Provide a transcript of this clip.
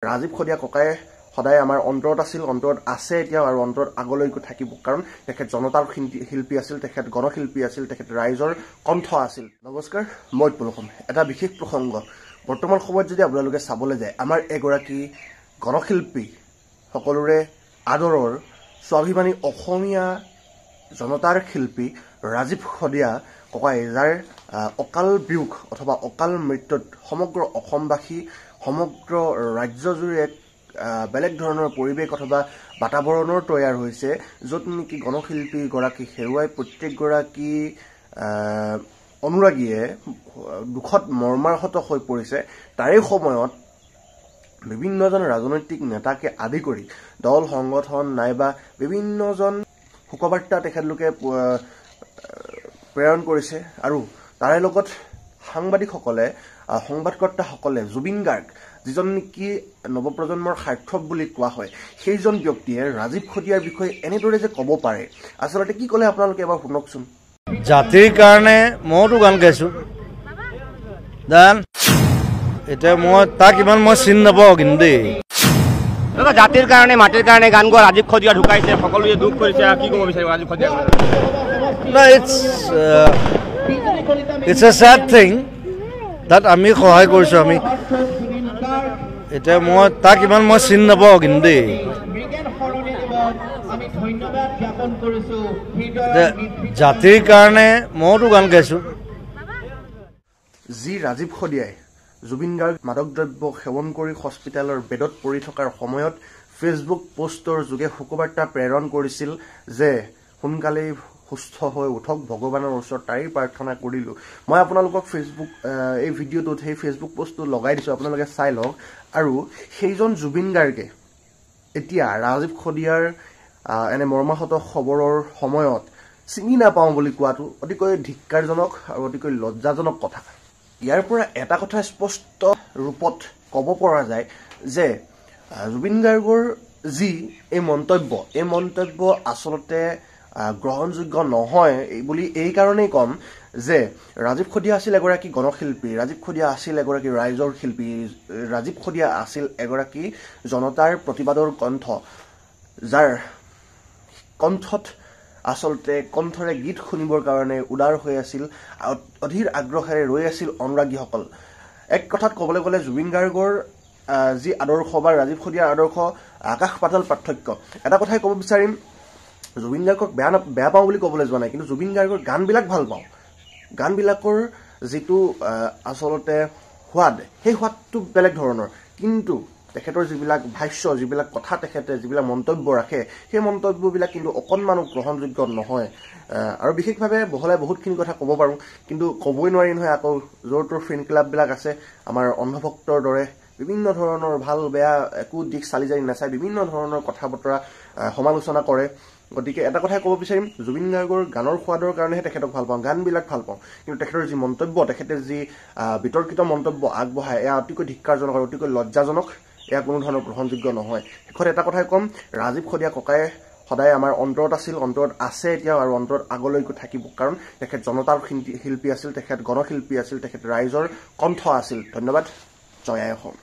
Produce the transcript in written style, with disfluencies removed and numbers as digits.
ৰাজীৱ খদিয়া ককাই সদায় আমাৰ অন্তৰত আছিল, অন্তৰত আছে এতিয়াও আৰু অন্তৰত আগলৈকো থাকিব। কাৰণ তেখেত জনতাৰ শিল্পী আছিল, তেখেত গণশিল্পী আছিল, তেখেত ৰাইজৰ কণ্ঠ আছিল। নমস্কাৰ, মই পুলকম। এটা বিশেষ প্ৰসংগ বৰ্তমান সময়ত যদি আপোনালোকে চাবলৈ যায়, আমাৰ এগৰাকী গণশিল্পী, সকলোৰে আদৰৰ স্বাভিমানী অসমীয়া জনতাৰ শিল্পী ৰাজীৱ খদিয়া ককাই, যাৰ অকাল বিয়োগ অথবা অকাল মৃত্যুত সমগ্ৰ অসমবাসী, সমগ্ৰ ৰাজ্যজুৰি এক বেলেগ ধৰণৰ পৰিৱেশ অথবা বাতাবৰণৰ তৈয়াৰ হৈছে, য'ত নেকি গণশিল্পীগৰাকী হেৰুৱাই প্ৰত্যেকগৰাকী অনুৰাগীয়ে দুখত মৰ্মাহত হৈ পৰিছে। তাৰে সময়ত বিভিন্নজন ৰাজনৈতিক নেতাকে আদি কৰি দল সংগঠন নাইবা বিভিন্নজন শোকবাৰ্তা তেখেতলোকে প্ৰেৰণ কৰিছে আৰু তাৰে লগত সাংবাদিকসকলে, সংবাদকৰ্তাসকলে জুবিন গাৰ্গ, যিজন নেকি নৱপ্ৰজন্মৰ সাৰ্থক বুলি কোৱা হয়, সেইজন ব্যক্তিয়ে ৰাজীৱ খদিয়াৰ বিষয়ে এনেদৰে যে ক'ব পাৰে, আচলতে কি ক'লে আপোনালোকে এবাৰ শুনকচোন। জাতিৰ কাৰণে মইতো গান গাইছোঁ, এতিয়া মই তাক ইমান চিনি নাপাওঁ কিন্তু দেই। জাতিৰ কাৰণে মাটিৰ কাৰণে গান গোৱা ৰাজীৱ খদিয়া ঢুকাইছে, সকলোৱে দুখ কৰিছে, কি ক'ব বিচাৰিব Rajiv খদিয়া? It's a sad thing that আমি সহায় কৰিছোঁ। আমি এতিয়া মই তাক ইমান চিনি নাপাওঁ কিন্তু দেই। জাতিৰ কাৰণে মইতো গান গাইছোঁ। যি ৰাজীৱ খদিয়াই জুবিন গাৰ্গ মাদক দ্ৰব্য সেৱন কৰি হস্পিটেলৰ বেডত পৰি থকাৰ সময়ত ফেচবুক পোষ্টৰ যোগে শোকবাৰ্তা প্ৰেৰণ কৰিছিল যে সোনকালেই সুস্থ হৈ উঠক, ভগৱানৰ ওচৰত তাইৰ প্ৰাৰ্থনা কৰিলোঁ। মই আপোনালোকক এই ভিডিঅ'টোত সেই ফেচবুক পোষ্টটো লগাই দিছোঁ, আপোনালোকে চাই লওক। আৰু সেইজন জুবিন গাৰ্গে এতিয়া ৰাজীৱ খদিয়াৰ এনে মৰ্মাহত খবৰৰ সময়ত চিনি নাপাওঁ বুলি কোৱাটো অতিকৈ ধিক্কাৰজনক আৰু অতিকৈ লজ্জাজনক কথা। ইয়াৰ পৰা এটা কথা স্পষ্ট ৰূপত ক'ব পৰা যায় যে জুবিন গাৰ্গৰ যি এই মন্তব্য আচলতে গ্ৰহণযোগ্য নহয় বুলি এই কাৰণেই ক'ম যে ৰাজীৱ খদিয়া আছিল এগৰাকী গণশিল্পী, ৰাজীৱ খদিয়া আছিল এগৰাকী ৰাইজৰ শিল্পী, ৰাজীৱ খদিয়া আছিল এগৰাকী জনতাৰ প্ৰতিবাদৰ কণ্ঠ, যাৰ কণ্ঠত আচলতে কণ্ঠৰে গীত শুনিবৰ কাৰণে উদাৰ হৈ আছিল, অধীৰ আগ্ৰহেৰে ৰৈ আছিল অনুৰাগীসকল। এক কথাত ক'বলৈ গ'লে জুবিন গাৰ্গৰ যি আদৰ্শ বা ৰাজীৱ খদিয়াৰ আদৰ্শ আকাশ পাতাল পাৰ্থক্য। এটা কথাই ক'ব বিচাৰিম, জুবিন গাৰ্গক বেয়া পাওঁ বুলি ক'বলৈ যোৱা নাই, কিন্তু জুবিন গাৰ্গৰ গানবিলাক ভাল পাওঁ। গানবিলাকৰ যিটো আচলতে সোৱাদ, সেই সোৱাদটো বেলেগ ধৰণৰ, কিন্তু তেখেতৰ যিবিলাক ভাষ্য, যিবিলাক কথা তেখেতে যিবিলাক মন্তব্য ৰাখে, সেই মন্তব্যবিলাক কিন্তু অকণমানো গ্ৰহণযোগ্য নহয়। আৰু বিশেষভাৱে বহলাই বহুতখিনি কথা ক'ব পাৰোঁ, কিন্তু ক'বই নোৱাৰি নহয়। আকৌ য'ৰ তোৰ ফ্ৰেণ্ড ক্লাববিলাক আছে, আমাৰ অন্ধভক্তৰ দৰে বিভিন্ন ধৰণৰ ভাল বেয়া একো দিশ চালি জাৰি নাচাই বিভিন্ন ধৰণৰ কথা বতৰা সমালোচনা কৰে। গতিকে এটা কথাই ক'ব বিচাৰিম, জুবিন গাৰ্গৰ গানৰ সোৱাদৰ কাৰণেহে তেখেতক ভাল পাওঁ, গানবিলাক ভাল পাওঁ, কিন্তু তেখেতৰ যি মন্তব্য, তেখেতে যি বিতৰ্কিত মন্তব্য আগবঢ়ায়, এয়া অতিকৈ ধিক্কাৰজনক আৰু অতিকৈ লজ্জাজনক। এয়া কোনো ধৰণৰ গ্ৰহণযোগ্য নহয়। শেষত এটা কথাই ক'ম, ৰাজীৱ খদিয়া ককাই সদায় আমাৰ অন্তৰত আছিল, অন্তৰত আছে এতিয়াও আৰু অন্তৰত আগলৈকো থাকিব। কাৰণ তেখেত জনতাৰ শিল্পী আছিল, তেখেত গণশিল্পী আছিল, তেখেত ৰাইজৰ কণ্ঠ আছিল। ধন্যবাদ। জয় আই অসম।